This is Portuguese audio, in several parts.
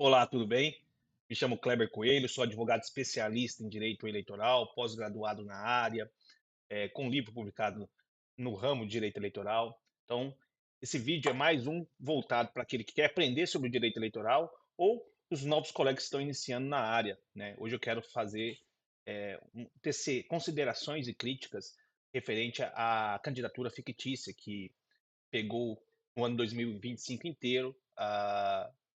Olá, tudo bem? Me chamo Kleber Coelho, sou advogado especialista em direito eleitoral, pós-graduado na área, com livro publicado no ramo de direito eleitoral. Então, esse vídeo é mais um voltado para aquele que quer aprender sobre o direito eleitoral ou os novos colegas que estão iniciando na área, né? Hoje eu quero fazer tecer considerações e críticas referente à candidatura fictícia que pegou o ano 2025 inteiro.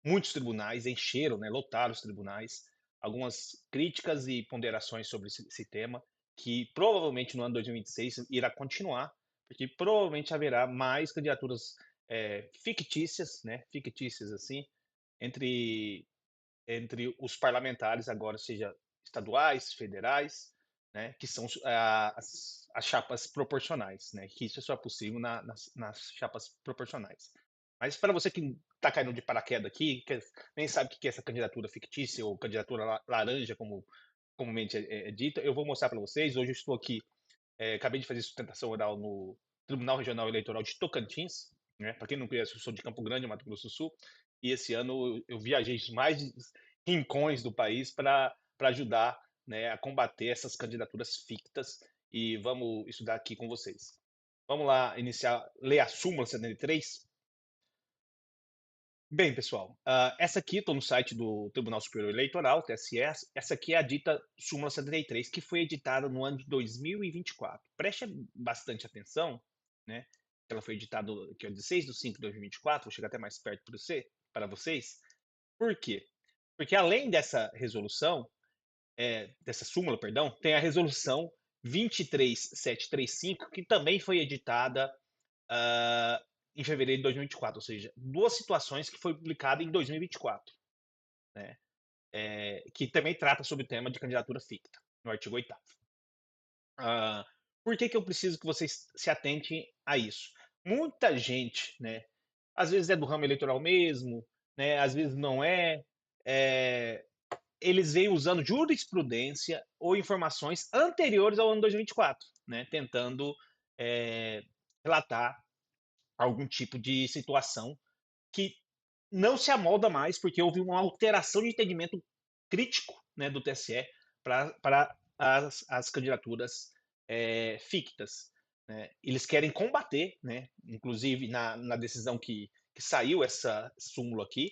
Muitos tribunais encheram, né, lotaram os tribunais. Algumas críticas e ponderações sobre esse tema, que provavelmente no ano 2026 irá continuar, porque provavelmente haverá mais candidaturas fictícias, né, fictícias assim, entre os parlamentares agora, seja estaduais, federais, né, que são as chapas proporcionais, né, que isso é só possível nas chapas proporcionais. Mas para você que está caindo de paraquedas aqui, que nem sabe o que é essa candidatura fictícia ou candidatura laranja, como comumente é dita, eu vou mostrar para vocês. Hoje eu estou aqui, acabei de fazer sustentação oral no Tribunal Regional Eleitoral de Tocantins, né? Para quem não conhece, eu sou de Campo Grande, Mato Grosso do Sul, e esse ano eu viajei mais rincões do país para ajudar, né, a combater essas candidaturas fictas e vamos estudar aqui com vocês. Vamos lá iniciar, ler a súmula 73? Bem, pessoal, essa aqui, estou no site do Tribunal Superior Eleitoral, TSE, essa aqui é a dita súmula 73, que foi editada no ano de 2024. Preste bastante atenção, né? Ela foi editada aqui, ó, 16 de 5 de 2024, vou chegar até mais perto para vocês. Por quê? Porque além dessa resolução, dessa súmula, perdão, tem a resolução 23735, que também foi editada ah, em fevereiro de 2024, ou seja, duas situações que foi publicada em 2024, né? Que também trata sobre o tema de candidatura ficta, no artigo 8º. Por que eu preciso que vocês se atentem a isso? Muita gente, né, às vezes é do ramo eleitoral mesmo, né, às vezes não é, é eles vêm usando jurisprudência ou informações anteriores ao ano 2024, né, tentando é, relatar algum tipo de situação que não se amolda mais, porque houve uma alteração de entendimento crítico, né, do TSE para as candidaturas fictas. Né? Eles querem combater, né, inclusive na decisão que saiu essa súmula aqui,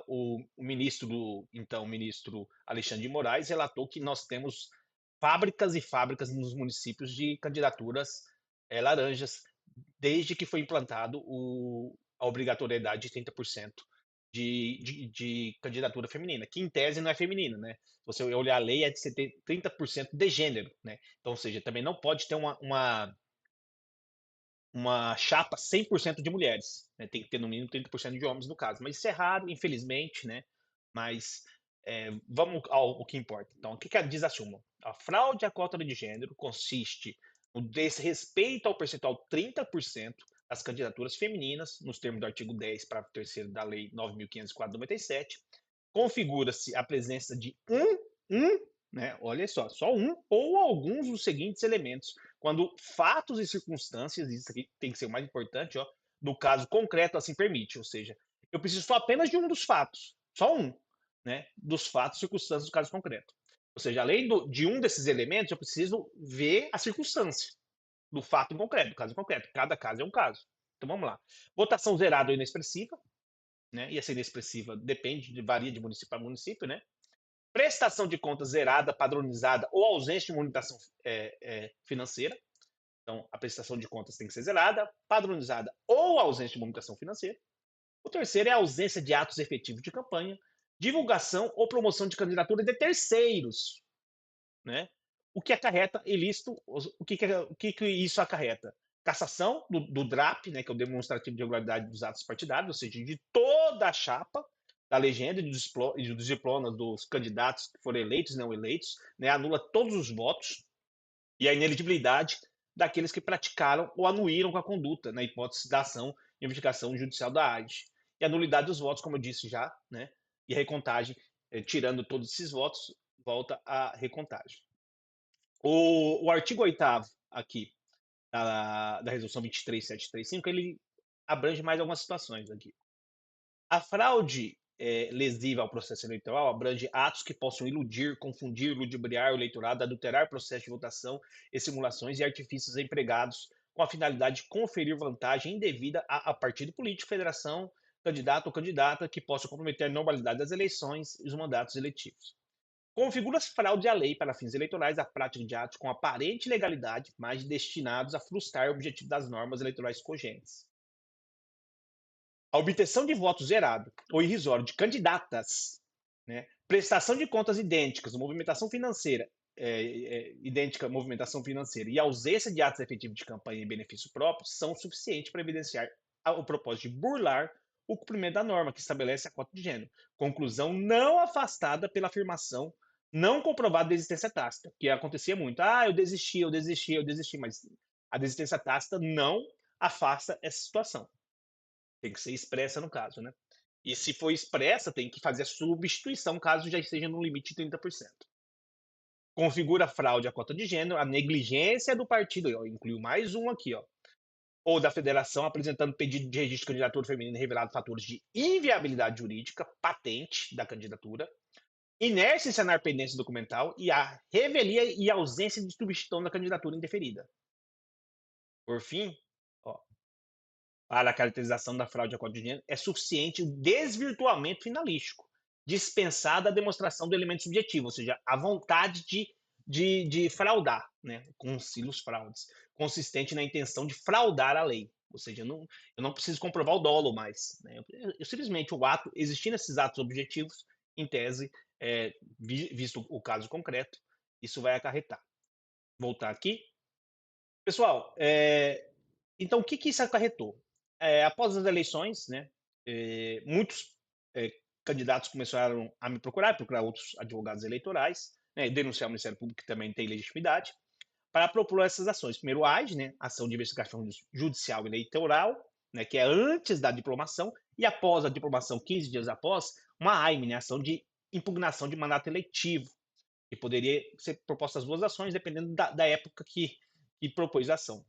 o ministro, então, o ministro Alexandre de Moraes, relatou que nós temos fábricas e fábricas nos municípios de candidaturas laranjas, desde que foi implantado a obrigatoriedade de 30% de candidatura feminina, que em tese não é feminina, né? Se você olhar a lei, é de 30% de gênero, né? Então, ou seja, também não pode ter uma chapa 100% de mulheres, né? Tem que ter no mínimo 30% de homens no caso, mas isso é raro, infelizmente, né? Mas vamos ao que importa. Então, o que diz a súmula? A fraude à cota de gênero consiste no desrespeito ao percentual 30% das candidaturas femininas, nos termos do artigo 10, parágrafo 3º da Lei 9.504 de 97. Configura-se a presença de né, olha só um ou alguns dos seguintes elementos, quando fatos e circunstâncias, isso aqui tem que ser o mais importante, ó, no caso concreto assim permite, ou seja, eu preciso só apenas de um dos fatos, só um, né, dos fatos e circunstâncias do caso concreto. Ou seja, além de um desses elementos, eu preciso ver a circunstância do fato em concreto, do caso em concreto. Cada caso é um caso. Então vamos lá. Votação zerada ou inexpressiva, né? E essa inexpressiva depende, varia de município para município, né? Prestação de contas zerada, padronizada ou ausência de monitoração financeira. Então, a prestação de contas tem que ser zerada, padronizada ou ausência de monitoração financeira. O terceiro é a ausência de atos efetivos de campanha, divulgação ou promoção de candidatura de terceiros, né? O que acarreta ilícito, o que isso acarreta? Cassação do DRAP, né, que é o demonstrativo de regularidade dos atos partidários, ou seja, de toda a chapa, da legenda e dos diplomas dos candidatos que foram eleitos e não eleitos, né, anula todos os votos, e a ineligibilidade daqueles que praticaram ou anuíram com a conduta, na hipótese da ação de investigação judicial da AIDE. E a nulidade dos votos, como eu disse já, né, e a recontagem, tirando todos esses votos, volta a recontagem. O artigo 8º aqui, da resolução 23735, ele abrange mais algumas situações aqui. A fraude lesiva ao processo eleitoral abrange atos que possam iludir, confundir, ludibriar o eleitorado, adulterar processo de votação e simulações e artifícios empregados com a finalidade de conferir vantagem indevida a partido político, federação, candidato ou candidata que possa comprometer a normalidade das eleições e os mandatos eletivos. Configura-se fraude à lei para fins eleitorais a prática de atos com aparente legalidade, mas destinados a frustrar o objetivo das normas eleitorais cogentes. A obtenção de voto zerado ou irrisório de candidatas, né, prestação de contas idênticas, movimentação financeira, idêntica à movimentação financeira e ausência de atos efetivos de campanha em benefício próprio são suficientes para evidenciar o propósito de burlar o cumprimento da norma que estabelece a cota de gênero. Conclusão não afastada pela afirmação não comprovada de existência tácita, que acontecia muito. Ah, eu desisti, mas a desistência tácita não afasta essa situação. Tem que ser expressa no caso, né? E se for expressa, tem que fazer a substituição caso já esteja no limite de 30%. Configura fraude à cota de gênero, a negligência do partido, ó, incluiu mais um aqui, ó, ou da federação apresentando pedido de registro de candidatura feminina e revelado fatores de inviabilidade jurídica, patente da candidatura, inércia em sanar pendência documental e a revelia e ausência de substituição da candidatura indeferida. Por fim, ó, para a caracterização da fraude à cota de gênero, é suficiente o desvirtuamento finalístico, dispensada a demonstração do elemento subjetivo, ou seja, a vontade de fraudar, né, concilios fraudes, consistente na intenção de fraudar a lei. Ou seja, eu não preciso comprovar o dolo mais. Né? Eu simplesmente, o ato, existindo esses atos objetivos, em tese, visto o caso concreto, isso vai acarretar. Voltar aqui. Pessoal, então o que isso acarretou? Após as eleições, né, muitos candidatos começaram a me procurar outros advogados eleitorais, né, denunciar o Ministério Público, que também tem legitimidade, para propor essas ações. Primeiro, a AIGE, né, Ação de Investigação Judicial Eleitoral, né, que é antes da diplomação, e após a diplomação, 15 dias após, uma AIME, né, Ação de Impugnação de Mandato Eletivo, que poderia ser proposta as duas ações, dependendo da época que propôs a ação.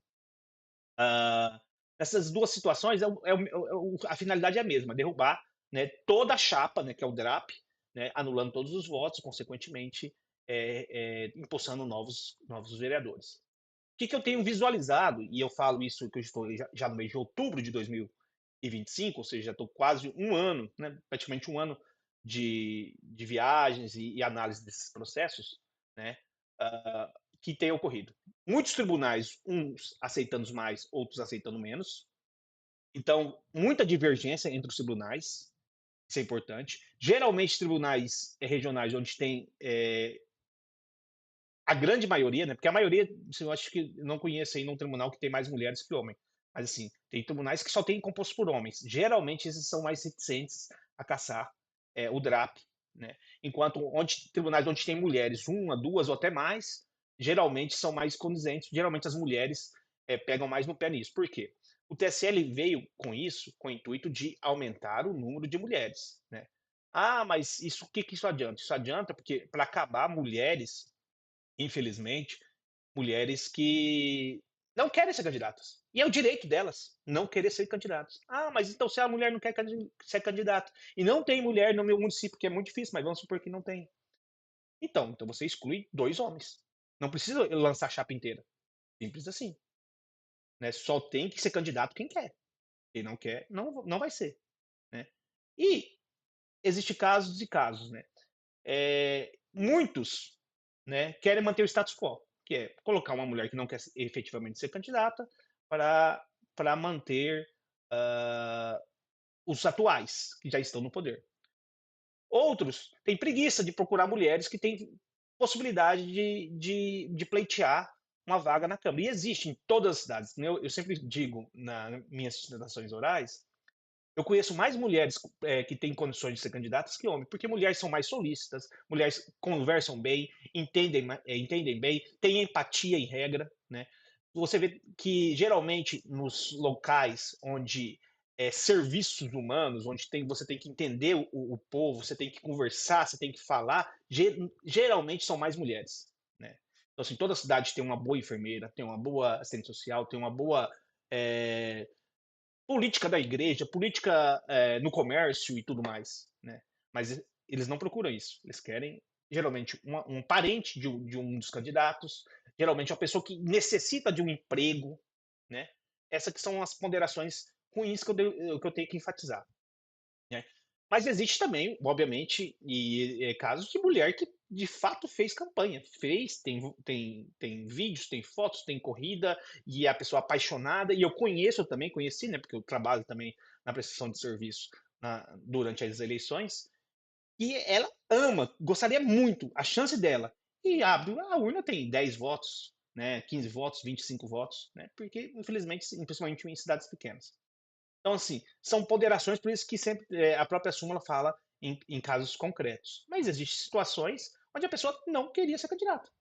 Essas duas situações, a finalidade é a mesma, derrubar, né, toda a chapa, né, que é o DRAP, né, anulando todos os votos, consequentemente, impulsando novos vereadores. O que eu tenho visualizado, e eu falo isso que eu estou já no mês de outubro de 2025, ou seja, já estou quase um ano, né, praticamente um ano de viagens e análise desses processos, né, que tem ocorrido. Muitos tribunais, uns aceitando mais, outros aceitando menos. Então, muita divergência entre os tribunais, isso é importante. Geralmente, tribunais regionais onde tem a grande maioria, né? Porque a maioria, assim, eu acho que não conheço ainda um tribunal que tem mais mulheres que homens. Mas, assim, tem tribunais que só tem composto por homens. Geralmente, esses são mais reticentes a caçar o DRAP, né? Enquanto tribunais onde tem mulheres, uma, duas ou até mais, geralmente são mais condizentes. Geralmente, as mulheres pegam mais no pé nisso. Por quê? O TSL veio com isso, com o intuito de aumentar o número de mulheres, né? Ah, mas o que isso adianta? Isso adianta porque, para acabar, mulheres, infelizmente, mulheres que não querem ser candidatas. E é o direito delas não querer ser candidatas. Ah, mas então se a mulher não quer ser candidata e não tem mulher no meu município, que é muito difícil, mas vamos supor que não tem. Então você exclui 2 homens. Não precisa lançar a chapa inteira. Simples assim. Né? Só tem que ser candidato quem quer. Quem não quer, não vai ser. Né? E existe casos e casos. Né? Muitos, né, querem manter o status quo, que é colocar uma mulher que não quer efetivamente ser candidata para manter os atuais que já estão no poder. Outros têm preguiça de procurar mulheres que têm possibilidade de pleitear uma vaga na Câmara. E existe em todas as cidades. Né? Eu sempre digo nas minhas sustentações orais, eu conheço mais mulheres que têm condições de ser candidatas que homens, porque mulheres são mais solícitas, mulheres conversam bem, entendem bem, têm empatia em regra, né? Você vê que geralmente nos locais onde serviços humanos, onde você tem que entender o povo, você tem que conversar, você tem que falar, geralmente são mais mulheres, né? Então, assim, toda cidade tem uma boa enfermeira, tem uma boa assistente social, tem uma boa política da igreja, política no comércio e tudo mais, né? mas eles não procuram isso. Eles querem, geralmente, um parente de um dos candidatos, geralmente uma pessoa que necessita de um emprego, né? Essas que são as ponderações ruins que eu tenho que enfatizar, né? Mas existe também, obviamente, casos de mulher que de fato fez campanha, tem vídeos, tem fotos, tem corrida, e é a pessoa apaixonada, e eu conheço também, conheci, né, porque eu trabalho também na prestação de serviço durante as eleições, e ela ama, gostaria muito, a chance dela, e abre a urna, tem 10 votos, né, 15 votos, 25 votos, né, porque infelizmente, principalmente em cidades pequenas. Então, assim, são ponderações, por isso que sempre a própria súmula fala em casos concretos. Mas existem situações onde a pessoa não queria ser candidata.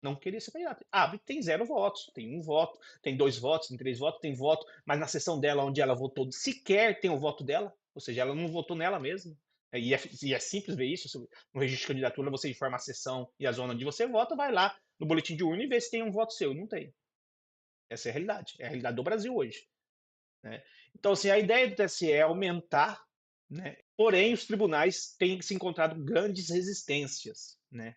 Não queria ser candidata. Abre, tem 0 votos, tem 1 voto, tem 2 votos, tem 3 votos, tem voto, mas na sessão dela, onde ela votou, sequer tem o voto dela, ou seja, ela não votou nela mesma. E é simples ver isso. No registro de candidatura, você informa a sessão e a zona onde você vota, vai lá no boletim de urna e vê se tem um voto seu. Não tem. Essa é a realidade do Brasil hoje, né? Então, assim, a ideia do TSE é aumentar, né? Porém, os tribunais têm se encontrado grandes resistências, né?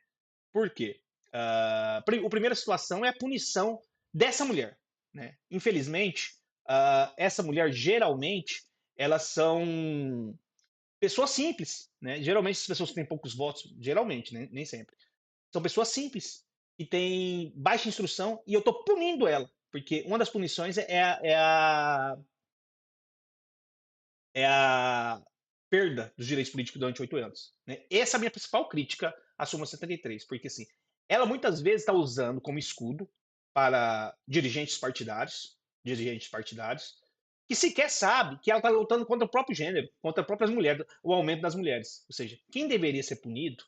Por quê? A primeira situação é a punição dessa mulher, né? Infelizmente, essa mulher geralmente elas são pessoas simples, né? Geralmente as pessoas que têm poucos votos, geralmente, né? Nem sempre, são pessoas simples que têm baixa instrução e eu estou punindo ela, porque uma das punições é a perda dos direitos políticos durante 8 anos. Né? Essa é a minha principal crítica à súmula 73, porque assim, ela muitas vezes está usando como escudo para dirigentes partidários, que sequer sabe que ela está lutando contra o próprio gênero, contra as próprias mulheres, o aumento das mulheres. Ou seja, quem deveria ser punido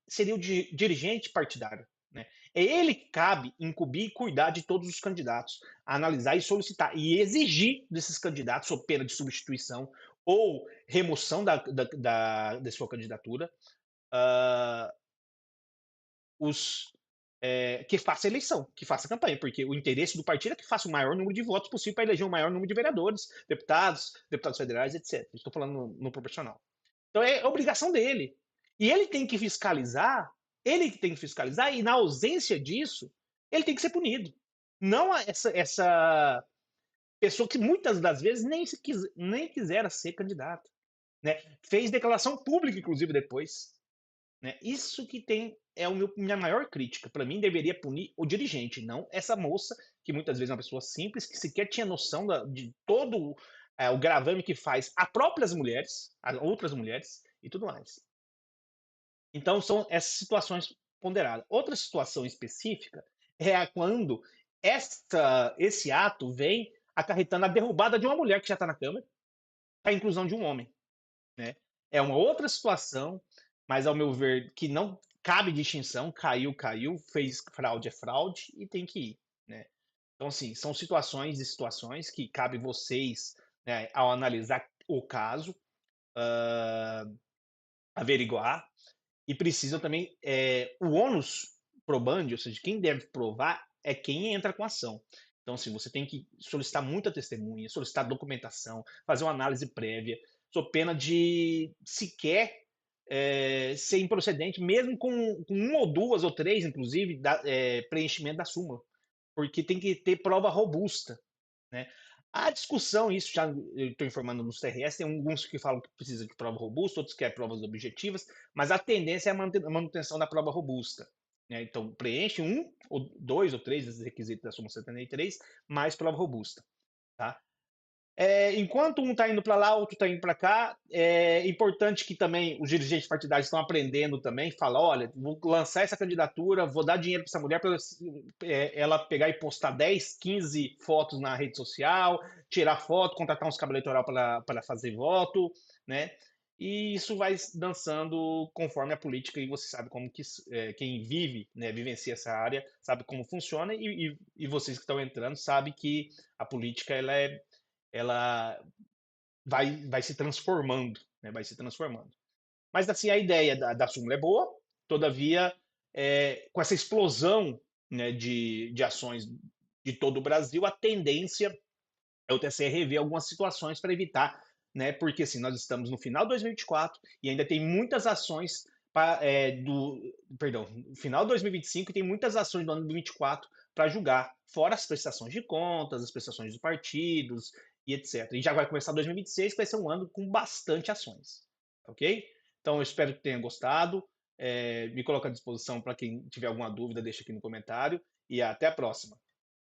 seria o dirigente partidário. Né? É ele que cabe incumbir e cuidar de todos os candidatos, analisar e solicitar e exigir desses candidatos, sob pena de substituição ou remoção da sua candidatura, uh, que faça eleição, que faça campanha, porque o interesse do partido é que faça o maior número de votos possível para eleger o maior número de vereadores, deputados federais, etc. Estou falando no proporcional. Então é obrigação dele. E ele que tem que fiscalizar, e na ausência disso, ele tem que ser punido. Não essa pessoa que muitas das vezes nem quisera ser candidata. Né? Fez declaração pública, inclusive, depois. Né? Isso que é minha maior crítica. Para mim, deveria punir o dirigente, não essa moça, que muitas vezes é uma pessoa simples, que sequer tinha noção de todo o gravame que faz a próprias mulheres, a outras mulheres e tudo mais. Então, são essas situações ponderadas. Outra situação específica é quando esse ato vem acarretando a derrubada de uma mulher que já está na Câmara, a inclusão de um homem. Né? É uma outra situação, mas ao meu ver, que não cabe distinção, caiu, caiu, fez fraude é fraude e tem que ir. Né? Então, assim, são situações e situações que cabe vocês, né, ao analisar o caso, averiguar, e precisam também, o ônus probandi, ou seja, quem deve provar é quem entra com a ação. Então, assim, você tem que solicitar muita testemunha, solicitar documentação, fazer uma análise prévia, sob pena de sequer ser improcedente, mesmo com 1 ou 2 ou 3, inclusive, preenchimento da súmula, porque tem que ter prova robusta. Né? A discussão, isso já estou informando nos TRS, tem alguns que falam que precisa de prova robusta, outros querem provas objetivas, mas a tendência é a manutenção da prova robusta. Né? Então, preenche 1 ou 2 ou 3 desses requisitos da súmula 73, mais prova robusta. Tá? Enquanto um está indo para lá, outro está indo para cá, é importante que também os dirigentes partidários estão aprendendo também, fala, olha, vou lançar essa candidatura, vou dar dinheiro para essa mulher para ela pegar e postar 10, 15 fotos na rede social, tirar foto, contratar uns cabos eleitoral para fazer voto, né? E isso vai dançando conforme a política, e você sabe como que quem vive, né, vivencia essa área, sabe como funciona, e vocês que estão entrando sabem que a política ela vai se transformando, né? Vai se transformando. Mas assim, a ideia da súmula é boa, todavia, com essa explosão, né, de ações de todo o Brasil, a tendência é o TSE rever algumas situações para evitar né? Porque assim, nós estamos no final de 2024 e ainda tem muitas ações perdão, no final de 2025 e tem muitas ações do ano de 24 para julgar, fora as prestações de contas, as prestações dos partidos e etc. E já vai começar 2026, que vai ser um ano com bastante ações, ok? Então eu espero que tenha gostado. Me coloco à disposição para quem tiver alguma dúvida, deixa aqui no comentário e até a próxima.